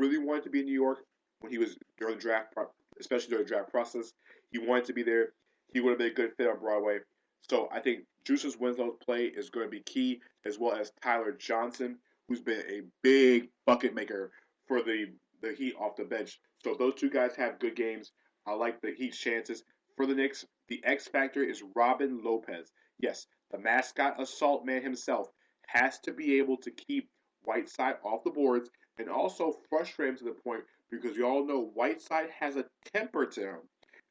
really wanted to be in New York when he was during the draft, especially during the draft process. He wanted to be there. He would have been a good fit on Broadway. So I think Juices Winslow's play is going to be key, as well as Tyler Johnson, who's been a big bucket maker for the Heat off the bench. So if those two guys have good games, I like the Heat's chances. For the Knicks, the X factor is Robin Lopez. Yes, the mascot assault man himself has to be able to keep Whiteside off the boards and also frustrate him to the point because you all know Whiteside has a temper to him.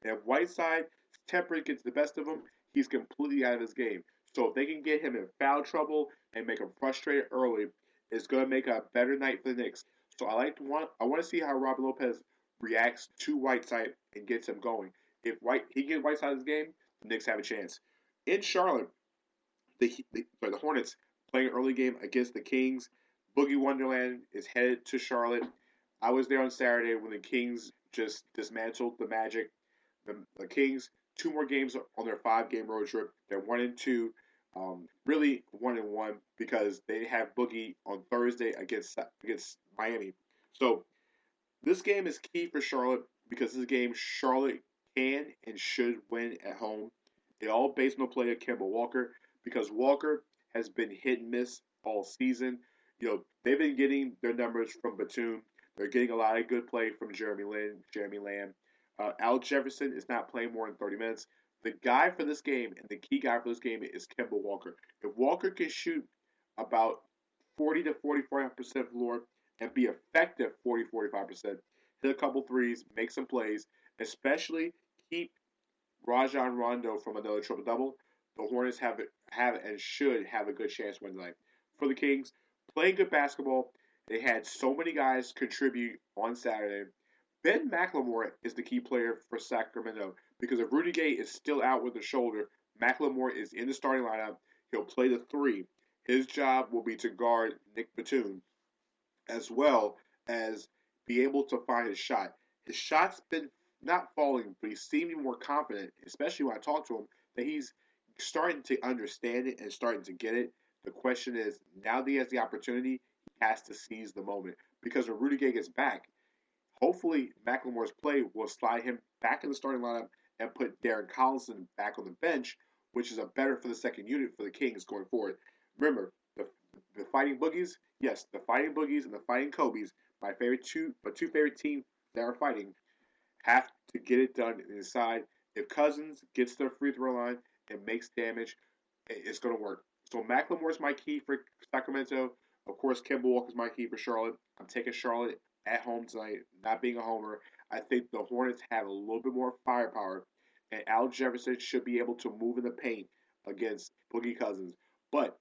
And if Whiteside's temper gets the best of him, he's completely out of his game. So if they can get him in foul trouble and make him frustrated early, it's going to make a better night for the Knicks. So I want to see how Robin Lopez reacts to Whiteside and gets him going. If he gets Whiteside his game, the Knicks have a chance. In Charlotte, the Hornets playing an early game against the Kings. Boogie Wonderland is headed to Charlotte. I was there on Saturday when the Kings just dismantled the Magic. The Kings, two more games on their 5-game road trip. They're 1-2, really 1-1 because they have Boogie on Thursday against Miami. So this game is key for Charlotte because this game Charlotte can and should win at home. It all based on the play of Kemba Walker because Walker has been hit and miss all season. They've been getting their numbers from Batum. They're getting a lot of good play from Jeremy Lamb. Al Jefferson is not playing more than 30 minutes. The guy for this game and the key guy for this game is Kemba Walker. If Walker can shoot about 40 to 45% floor and be effective 40-45%, hit a couple threes, make some plays, especially keep Rajon Rondo from another triple double, the Hornets have and should have a good chance to win tonight. For the Kings, playing good basketball, they had so many guys contribute on Saturday. Ben McLemore is the key player for Sacramento because if Rudy Gay is still out with a shoulder, McLemore is in the starting lineup. He'll play the 3. His job will be to guard Nick Batum, as well as be able to find his shot. His shot's been not falling, but he's seeming more confident, especially when I talk to him, that he's starting to understand it and starting to get it. The question is, now that he has the opportunity, he has to seize the moment. Because when Rudy Gay gets back, hopefully McLemore's play will slide him back in the starting lineup and put Darren Collison back on the bench, which is a better for the second unit for the Kings going forward. Remember, the Fighting Boogies, yes, the Fighting Boogies and the Fighting Kobe's, my two favorite teams that are fighting, have to get it done inside. If Cousins gets to the free throw line and makes damage, it's going to work. So McLemore's my key for Sacramento. Of course, Kemba Walker's my key for Charlotte. I'm taking Charlotte at home tonight, not being a homer. I think the Hornets have a little bit more firepower, and Al Jefferson should be able to move in the paint against Boogie Cousins. But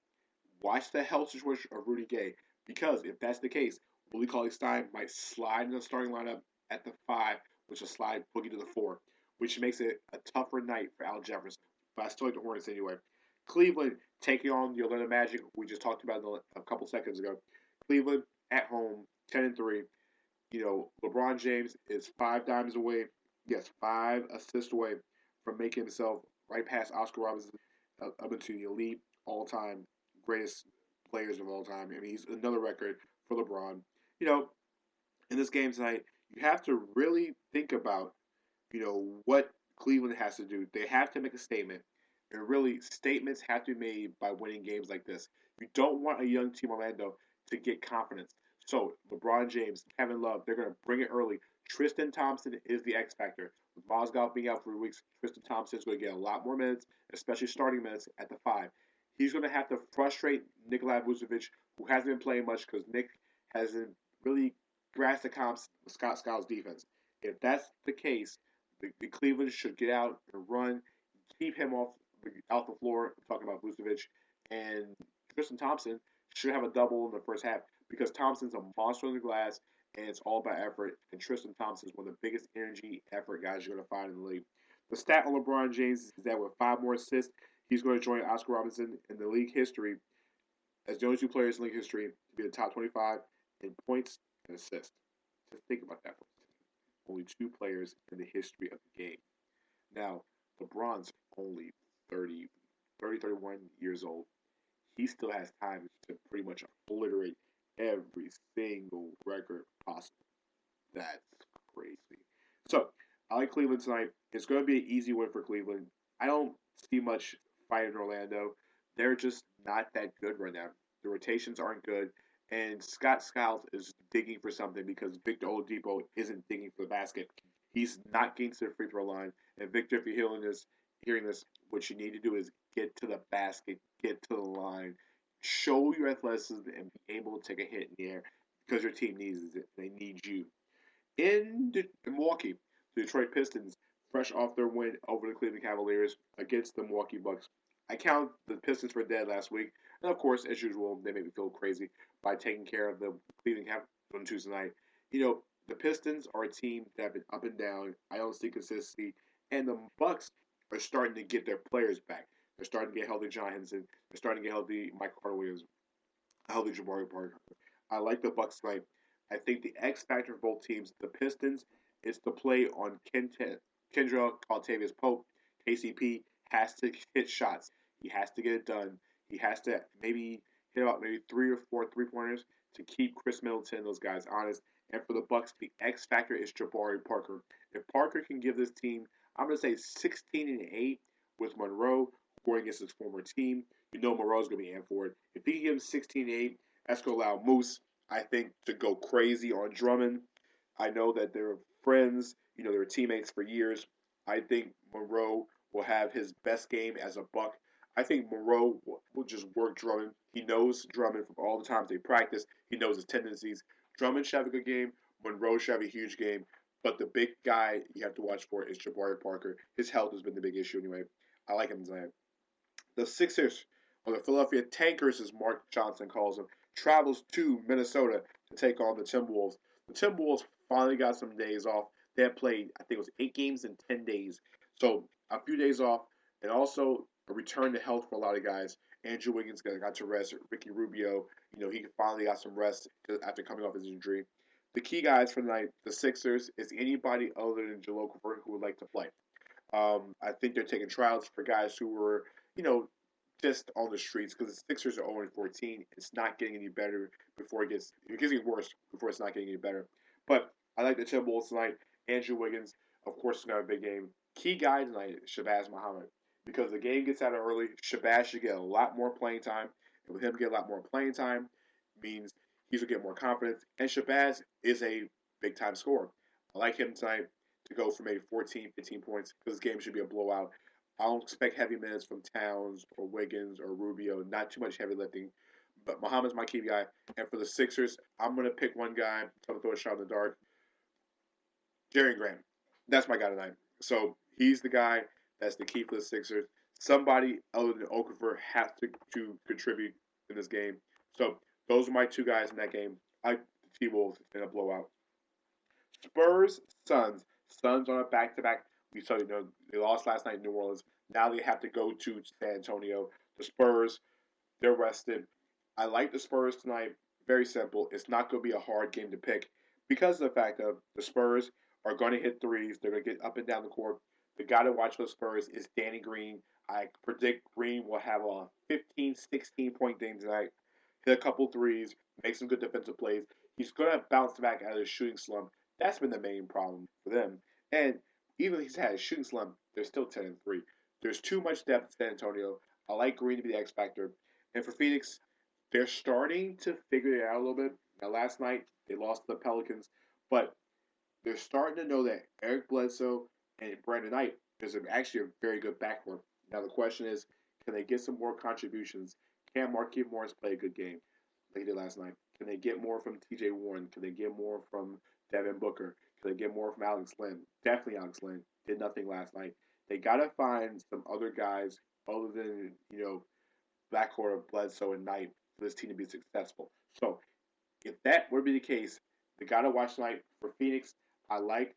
watch the health situation of Rudy Gay, because if that's the case, Willie Cauley-Stein might slide in the starting lineup at the 5, which will slide Boogie to the 4, which makes it a tougher night for Al Jefferson. But I still like the Hornets anyway. Cleveland taking on the Atlanta Magic, we just talked about a couple seconds ago. Cleveland at home, 10-3. LeBron James is 5 dimes away, yes, 5 assists away from making himself right past Oscar Robertson up into the elite all-time greatest players of all time. I mean, he's another record for LeBron. You know, in this game tonight, you have to really think about, what Cleveland has to do. They have to make a statement. And really, statements have to be made by winning games like this. You don't want a young team Orlando to get confidence. So, LeBron James, Kevin Love, they're going to bring it early. Tristan Thompson is the X factor. With Mozgov being out for weeks, Tristan Thompson is going to get a lot more minutes, especially starting minutes at the 5. He's going to have to frustrate Nikolai Vucevic, who hasn't been playing much because Nick hasn't really grasped the comps with Scott Skiles' defense. If that's the case, the Cleveland should get out and run, keep him off the floor. I'm talking about Vucevic, and Tristan Thompson should have a double in the first half because Thompson's a monster on the glass, and it's all about effort. And Tristan Thompson is one of the biggest energy effort guys you're going to find in the league. The stat on LeBron James is that with 5 more assists, he's going to join Oscar Robertson in the league history as the only 2 players in league history to be the top 25 in points and assists. Just think about that. Only 2 players in the history of the game. Now, LeBron's only 31 years old. He still has time to pretty much obliterate every single record possible. That's crazy. So I like Cleveland tonight. It's going to be an easy win for Cleveland. I don't see much fight in Orlando. They're just not that good right now. The rotations aren't good, and Scott Skiles is digging for something because Victor Oladipo isn't digging for the basket. He's not getting to the free throw line. And Victor, if you're hearing this, what you need to do is get to the basket, get to the line, show your athleticism, and be able to take a hit in the air because your team needs it. They need you. In Milwaukee, the Detroit Pistons, fresh off their win over the Cleveland Cavaliers against the Milwaukee Bucks. I count the Pistons for dead last week, and of course, as usual, they made me feel crazy by taking care of the Cleveland Cavaliers on Tuesday night. You know, the Pistons are a team that have been up and down. I don't see consistency, and the Bucks are starting to get their players back. They're starting to get healthy John Henson. They're starting to get healthy Michael Carter Williams, healthy Jabari Parker. I like the Bucks tonight. I think the X factor for both teams, the Pistons, is to play on Kendra, Octavius Pope. KCP has to hit shots. He has to get it done. He has to maybe hit about maybe 3 or 4 3 pointers to keep Chris Middleton and those guys honest. And for the Bucks, the X factor is Jabari Parker. If Parker can give this team, I'm gonna say 16-8 with Monroe going against his former team. You know Monroe's gonna be in for it. If he can give him 16-8, that's gonna allow Moose, I think, to go crazy on Drummond. I know that they're friends, they were teammates for years. I think Monroe will have his best game as a Buck. I think Monroe will just work Drummond. He knows Drummond from all the times they practice. He knows his tendencies. Drummond should have a good game. Monroe should have a huge game. But the big guy you have to watch for is Jabari Parker. His health has been the big issue anyway. I like him tonight. The Sixers, or the Philadelphia Tankers, as Mark Johnson calls them, travels to Minnesota to take on the Timberwolves. The Timberwolves finally got some days off. They had played, I think it was 8 games in 10 days. So a few days off, and also a return to health for a lot of guys. Andrew Wiggins got to rest. Ricky Rubio, he finally got some rest after coming off his injury. The key guys for tonight, the Sixers, is anybody other than Jahlil Okafor who would like to play. I think they're taking trials for guys who were, just on the streets because the Sixers are 0-14. It's not getting any better before it gets worse before it's not getting any better. But I like the Timberwolves tonight. Andrew Wiggins, of course, is going to have a big game. Key guy tonight is Shabazz Muhammad because the game gets out early. Shabazz should get a lot more playing time. And with him getting a lot more playing time means he's going to get more confidence. And Shabazz is a big time scorer. I like him tonight to go for maybe 14, 15 points because this game should be a blowout. I don't expect heavy minutes from Towns or Wiggins or Rubio. Not too much heavy lifting. But Muhammad's my key guy. And for the Sixers, I'm going to pick one guy. I'm going to throw a shot in the dark. Jerry Graham. That's my guy tonight. So he's the guy that's the key for the Sixers. Somebody other than Okafor has to contribute in this game. So those are my two guys in that game. I like the T-Wolves in a blowout. Spurs, Suns. Suns on a back-to-back. We saw, they lost last night in New Orleans. Now they have to go to San Antonio. The Spurs, they're rested. I like the Spurs tonight. Very simple. It's not going to be a hard game to pick because of the fact that the Spurs are going to hit threes. They're going to get up and down the court. The guy to watch for the Spurs is Danny Green. I predict Green will have a 15, 16-point game tonight. Hit a couple threes, make some good defensive plays. He's going to bounce back out of the shooting slump. That's been the main problem for them. And even if he's had a shooting slump, they're still 10-3. There's too much depth in San Antonio. I like Green to be the X factor. And for Phoenix, they're starting to figure it out a little bit. Now, last night, they lost to the Pelicans, but they're starting to know that Eric Bledsoe and Brandon Knight is actually a very good backcourt. Now, the question is, can they get some more contributions? Can Markieff Morris play a good game like he did last night? Can they get more from TJ Warren? Can they get more from Devin Booker? Can they get more from Alex Len? Definitely Alex Len. Did nothing last night. They got to find some other guys other than, backcourt of Bledsoe and Knight for this team to be successful. So, if that were to be the case, the guy to watch tonight for Phoenix, I like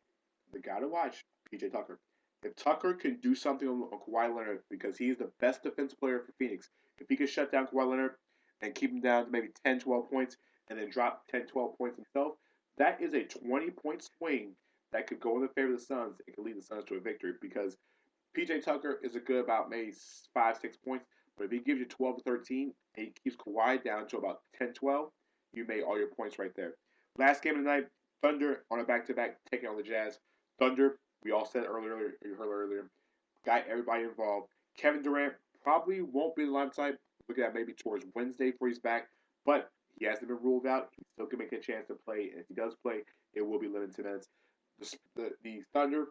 the guy to watch, PJ Tucker. If Tucker can do something on Kawhi Leonard, because he's the best defense player for Phoenix, if he can shut down Kawhi Leonard and keep him down to maybe 10, 12 points, and then drop 10, 12 points himself, that is a 20-point swing that could go in the favor of the Suns and could lead the Suns to a victory because PJ Tucker is a good about maybe 5, 6 points, but if he gives you 12 to 13 and he keeps Kawhi down to about 10, 12, you made all your points right there. Last game of the night, Thunder on a back-to-back taking on the Jazz. Thunder, we all said earlier, you heard earlier, got everybody involved. Kevin Durant probably won't be in the limelight. Looking at maybe towards Wednesday before he's back, but he hasn't been ruled out. He still can make a chance to play, and if he does play, it will be limited minutes. The Thunder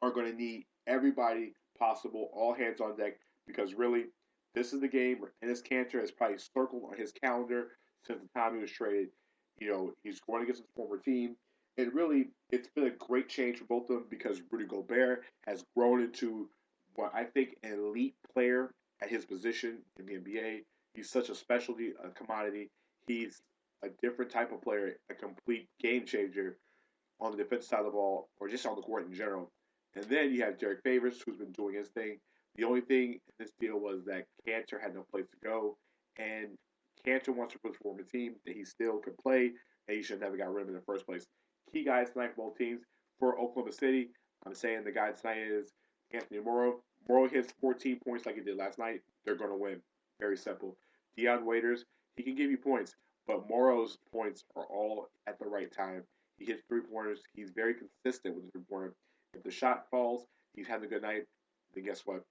are going to need everybody possible, all hands on deck, because really, this is the game where Enes Kanter has probably circled on his calendar since the time he was traded. He's going against his former team. And really, it's been a great change for both of them because Rudy Gobert has grown into what I think an elite player at his position in the NBA. He's such a specialty, a commodity. He's a different type of player, a complete game changer on the defensive side of the ball or just on the court in general. And then you have Derek Favors, who's been doing his thing. The only thing in this deal was that Cantor had no place to go, and Cantor wants to perform a team that he still could play, and he should never got rid of him in the first place. Key guys tonight for both teams. For Oklahoma City, I'm saying the guy tonight is Anthony Morrow. Morrow hits 14 points like he did last night. They're going to win. Very simple. Deion Waiters, he can give you points, but Morrow's points are all at the right time. He hits three-pointers. He's very consistent with the three-pointer. If the shot falls, he's having a good night, then guess what?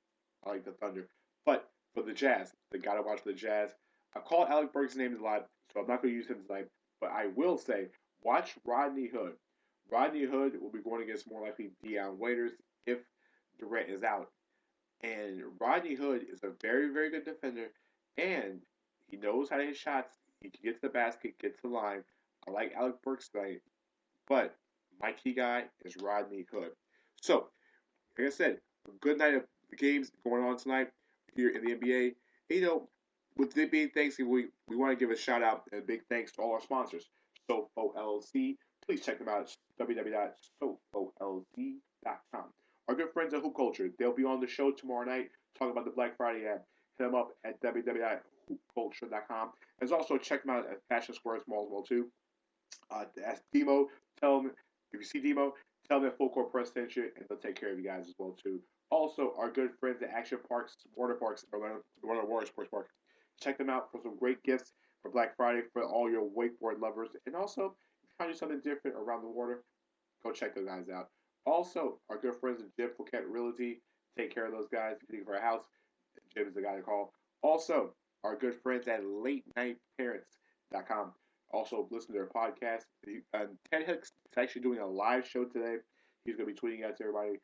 I like the Thunder. But for the Jazz, the guy to watch for the Jazz, I've called Alec Burks' name a lot, so I'm not going to use him tonight. But I will say, watch Rodney Hood. Rodney Hood will be going against more likely Deion Waiters if Durant is out. And Rodney Hood is a very, very good defender, and he knows how to hit shots. He can get to the basket, get to the line. I like Alec Burks tonight, but my key guy is Rodney Hood. So, like I said, a good night of the games going on tonight here in the NBA. With it being Thanksgiving, we want to give a shout out and a big thanks to all our sponsors. SoFo LLC. Please check them out at www.sofolc.com. Our good friends at Hoop Culture, they'll be on the show tomorrow night talking about the Black Friday ad. Hit them up at www.hoopculture.com. And also check them out at Fashion Squares Mall as well too. Ask Demo. Tell them if you see Demo, tell them that Full Court Press sent you, and they'll take care of you guys as well too. Also, our good friends at Action Parks, Water Parks, Orlando Water Sports Park. Check them out for some great gifts for Black Friday for all your wakeboard lovers. And also, if you're trying to do something different around the water, go check those guys out. Also, our good friends at Jim Fouquet Realty. Take care of those guys. If you're looking for a house, Jim is the guy to call. Also, our good friends at LateNightParents.com. Also, listen to their podcast. Ted Hicks is actually doing a live show today. He's going to be tweeting out to everybody.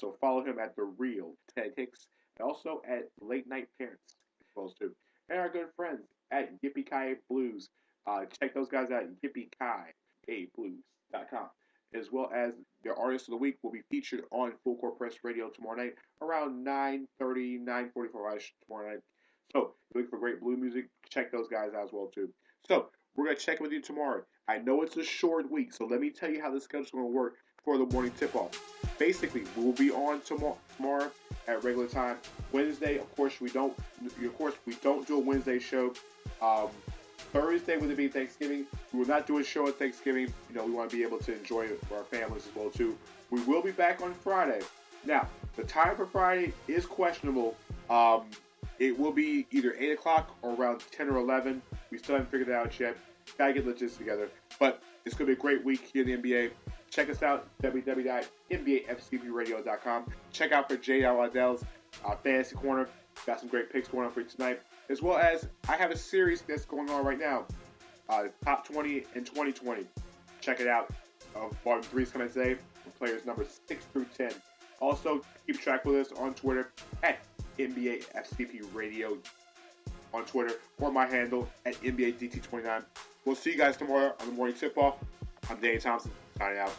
So follow him at The Real Ted Hicks. And also at Late Night Parents as well too. And our good friends at Yippee Ki Blues. Check those guys out at yippiekiablues.com. As well as their Artist of the Week will be featured on Full Court Press Radio tomorrow night around 9:30, 9:45 tomorrow night. So, if you're looking for great blue music, check those guys out as well too. So, we're going to check in with you tomorrow. I know it's a short week, so let me tell you how the schedule's going to work for the morning tip-off. Basically, we'll be on tomorrow at regular time. Wednesday, of course, we don't do a Wednesday show. Thursday, with it being Thanksgiving, we will not do a show on Thanksgiving. We want to be able to enjoy it for our families as well too. We will be back on Friday. Now, the time for Friday is questionable. It will be either 8 o'clock or around 10 or 11. We still haven't figured it out yet. Gotta get logistics together. But it's going to be a great week here in the NBA. Check us out, www.nbafcbradio.com. Check out for Jay Waddell's Fantasy Corner. Got some great picks going on for you tonight. As well as, I have a series that's going on right now. Top 20 in 2020. Check it out. Volume 3 is coming today. Players numbers 6 through 10. Also, keep track with us on Twitter at NBA FCP Radio on Twitter, or my handle at NBA DT29. We'll see you guys tomorrow on the morning tip-off. I'm Danny Thompson, signing out.